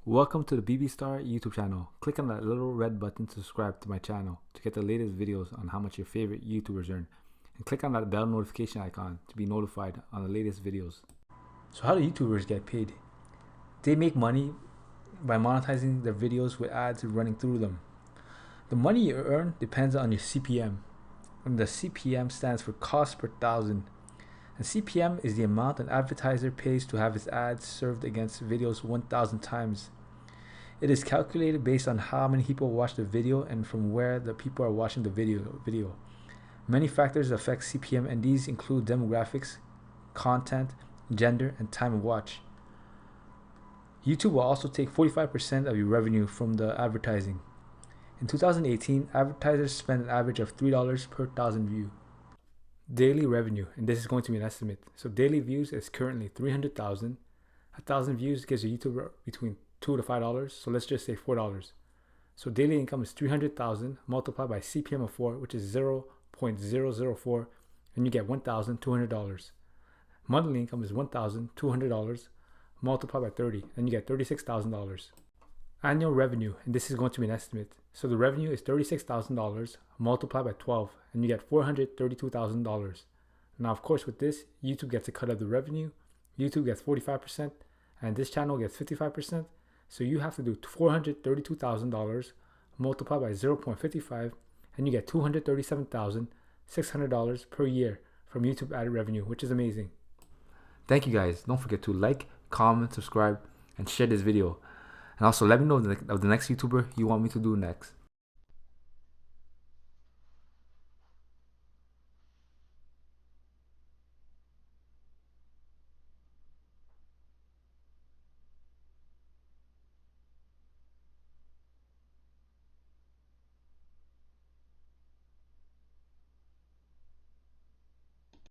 Welcome to the BB Star YouTube channel. Click on that little red button to subscribe to my channel to get the latest videos on how much your favorite YouTubers earn. And click on that bell notification icon to be notified on the latest videos. So how do YouTubers get paid? They make money by monetizing their videos with ads running through them. The money you earn depends on your CPM. And the CPM stands for cost per thousand. And CPM is the amount an advertiser pays to have his ads served against videos 1,000 times. It is calculated based on how many people watch the video and from where the people are watching the video. Many factors affect CPM, and these include demographics, content, gender, and time of watch. YouTube will also take 45% of your revenue from the advertising. In 2018, advertisers spent an average of $3 per thousand views. Daily revenue, and this is going to be an estimate. So daily views is currently 300,000. 1,000 views gives a YouTuber between $2 to $5. So let's just say $4. So daily income is 300,000 multiplied by CPM of 4, which is 0.004, and you get $1,200. Monthly income is $1,200 multiplied by 30, and you get $36,000. Annual revenue, and this is going to be an estimate. So the revenue is $36,000 multiplied by 12, and you get $432,000. Now, of course, with this, YouTube gets a cut of the revenue. YouTube gets 45%, and this channel gets 55%. So you have to do $432,000 multiplied by 0.55, and you get $237,600 per year from YouTube ad revenue, which is amazing. Thank you guys. Don't forget to like, comment, subscribe, and share this video. And also let me know of the next YouTuber you want me to do next.